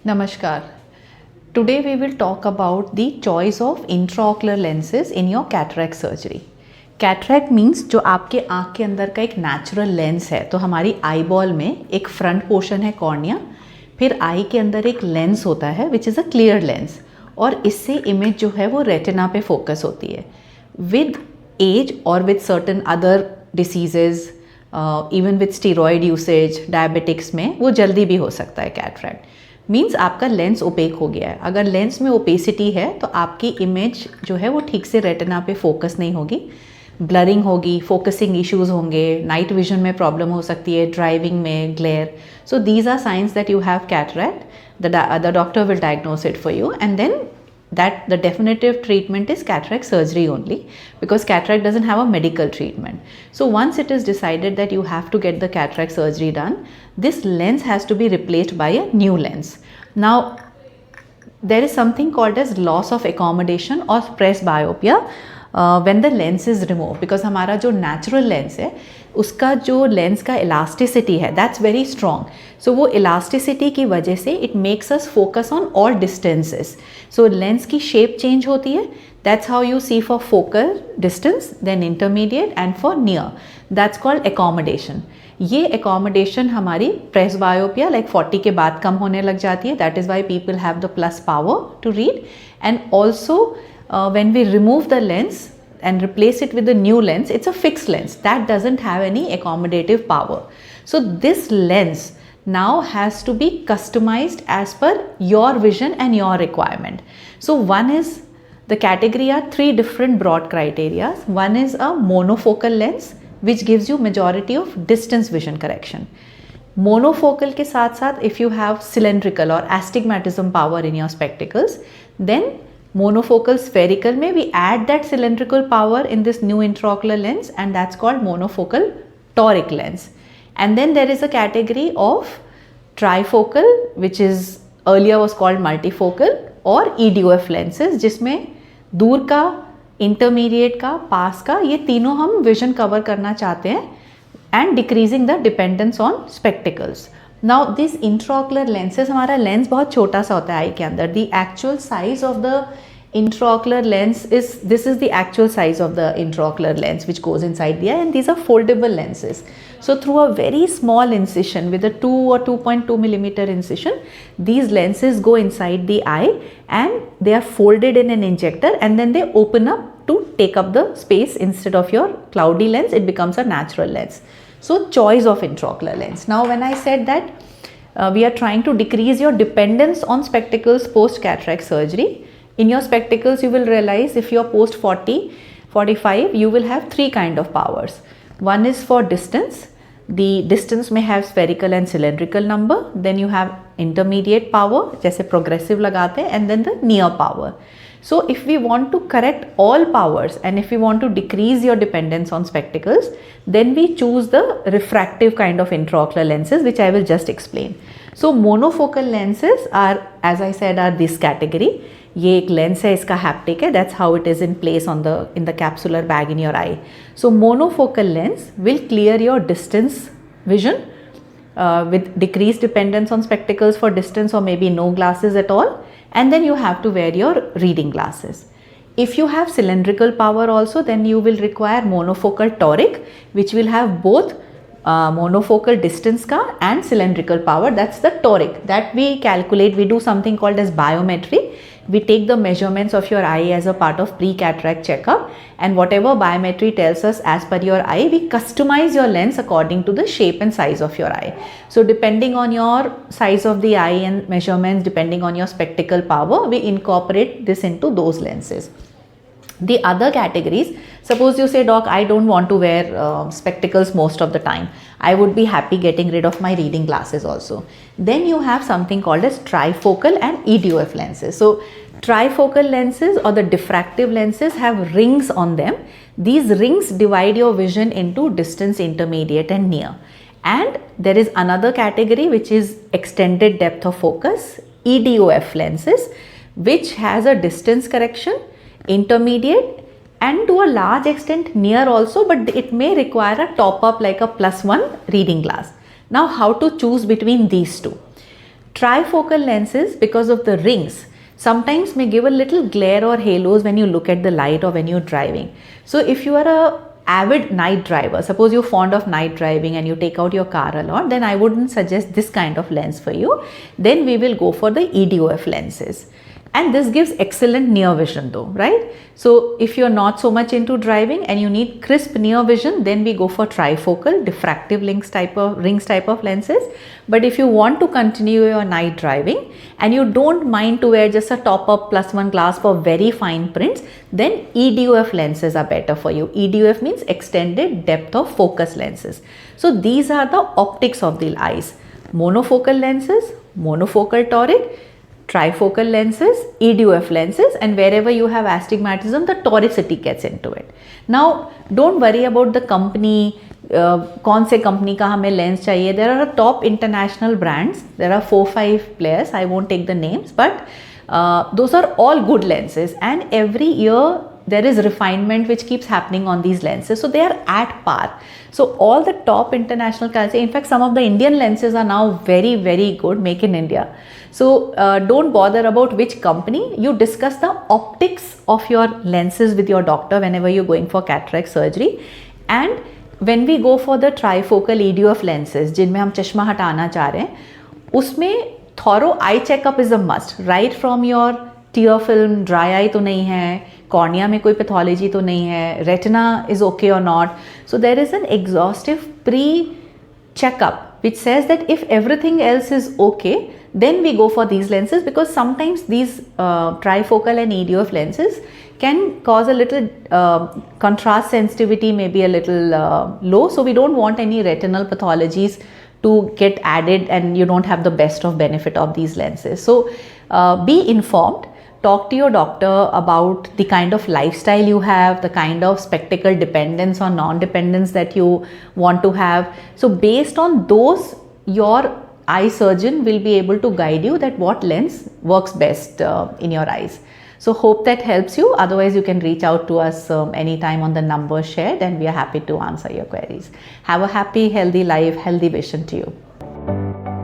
Namaskar. Today we will talk about the choice of intraocular lenses in your cataract surgery. Cataract means जो आपके आँख के अंदर का एक नेचुरल लेंस है. तो हमारी आई बॉल में एक फ्रंट पोर्शन है कॉर्निया, फिर आई के अंदर एक लेंस होता है which is a clear lens, और इससे इमेज जो है वो रेटिना पे फोकस होती है. विद एज और with certain other diseases, even with steroid usage, diabetics में वो जल्दी भी हो सकता है. कैटरैक्ट मीन्स आपका लेंस ओपेक हो गया है. अगर लेंस में ओपेसिटी है तो आपकी इमेज जो है वो ठीक से रेटिना पे फोकस नहीं होगी, ब्लरिंग होगी, फोकसिंग इश्यूज होंगे, नाइट विजन में प्रॉब्लम हो सकती है, ड्राइविंग में, glare. So these are signs that you have cataract. The doctor will diagnose it for you, and then that the definitive treatment is cataract surgery only, because cataract doesn't have a medical treatment. So once it is decided that you have to get the cataract surgery done, this lens has to be replaced by a new lens. Now there is something called as loss of accommodation or presbyopia when the lens is removed, because हमारा जो natural lens है उसका जो lens का elasticity है that's very strong. सो वो elasticity की वजह से it makes us focus on all distances. So lens की शेप चेंज होती है. That's how you see for focal distance, then intermediate and for near. That's called accommodation. ये accommodation हमारी presbyopia like 40 के बाद कम होने लग जाती है. That is why people have the plus power to read. And also when we remove the lens and replace it with a new lens, it's a fixed lens that doesn't have any accommodative power. So this lens now has to be customized as per your vision and your requirement. So one is, the category are three different broad criteria. One is a monofocal lens which gives you majority of distance vision correction. Monofocal के साथ साथ if you have cylindrical or astigmatism power in your spectacles, then monofocal spherical में we add that cylindrical power in this new intraocular lens, and that's called monofocal toric lens. And then there is a category of trifocal, which is earlier was called multifocal, और EDF lenses, जिसमें दूर का, intermediate का, पास का, ये तीनों हम vision cover करना चाहते हैं and decreasing the dependence on spectacles. Now these intraocular lenses, हमारा लेंस बहुत छोटा सा होता है आई के अंदर. The actual size of the intraocular lens is, this is the actual size of the intraocular lens which goes inside the eye, and these are foldable lenses. So through a very small incision with a 2 or 2.2 millimeter incision, these lenses go inside the eye and they are folded in an injector, and then they open up to take up the space. Instead of your cloudy lens, it becomes a natural lens. So choice of intraocular lens. Now when I said that we are trying to decrease your dependence on spectacles post cataract surgery, in your spectacles you will realize if you are post 40, 45, you will have three kind of powers. One is for distance. The distance may have spherical and cylindrical number. Then you have intermediate power, जैसे progressive लगाते हैं, and then the near power. So if we want to correct all powers and if we want to decrease your dependence on spectacles, then we choose the refractive kind of intraocular lenses, which I will just explain. So monofocal lenses are, as I said, are this category. ये एक lens है, इसका haptic है. That's how it is in place on in the capsular bag in your eye. So monofocal lens will clear your distance vision with decreased dependence on spectacles for distance, or maybe no glasses at all. And then you have to wear your reading glasses. If you have cylindrical power also, then you will require monofocal toric, which will have both monofocal distance ka and cylindrical power. That's the toric that we calculate. We do something called as biometry. We take the measurements of your eye as a part of pre-cataract checkup, and whatever biometry tells us as per your eye, we customize your lens according to the shape and size of your eye. So depending on your size of the eye and measurements, depending on your spectacle power, we incorporate this into those lenses. The other categories, suppose you say, doc, I don't want to wear spectacles most of the time. I would be happy getting rid of my reading glasses also. Then you have something called as trifocal and EDF lenses. So trifocal lenses or the diffractive lenses have rings on them. These rings divide your vision into distance, intermediate and near. And there is another category which is extended depth of focus, EDOF lenses, which has a distance correction, intermediate and to a large extent near also, but it may require a top up like a +1 reading glass. Now how to choose between these two? Trifocal lenses, because of the rings, sometimes may give a little glare or halos when you look at the light or when you're driving. So if you are a avid night driver, suppose you're fond of night driving and you take out your car a lot, then I wouldn't suggest this kind of lens for you. Then we will go for the EDOF lenses. And this gives excellent near vision though, right? So if you're not so much into driving and you need crisp near vision, then we go for trifocal diffractive rings type of lenses. But if you want to continue your night driving and you don't mind to wear just a top up +1 glass for very fine prints, then EDOF lenses are better for you. EDOF means extended depth of focus lenses. So these are the optics of the eyes: monofocal lenses, monofocal toric, trifocal lenses, EDOF lenses, and wherever you have astigmatism, the toricity gets into it. Now don't worry about the company, कौन से company का हमें lens चाहिए. There are top international brands. There are 4-5 players. I won't take the names, but those are all good lenses, and every year there is refinement which keeps happening on these lenses, so they are at par. So all the top international clients, in fact some of the Indian lenses are now very good, make in India. So don't bother about which company. You discuss the optics of your lenses with your doctor whenever you're going for cataract surgery. And when we go for the trifocal EDOF lenses जिनमें हम चश्मा हटाना चाह रहे हैं, उसमें thorough eye checkup is a must, right from your tear film, dry eye तो नहीं है, cornea में कोई pathology तो नहीं है, retina is okay or not. So there is an exhaustive pre-checkup which says that if everything else is okay, then we go for these lenses, because sometimes these trifocal and EDOF lenses can cause a little contrast sensitivity, maybe a little low. So we don't want any retinal pathologies to get added and you don't have the best of benefit of these lenses. So be informed. Talk to your doctor about the kind of lifestyle you have, the kind of spectacle dependence or non-dependence that you want to have. So based on those, your eye surgeon will be able to guide you that what lens works best in your eyes. So hope that helps you. Otherwise you can reach out to us anytime on the number shared, and we are happy to answer your queries. Have a happy, healthy life, healthy vision to you.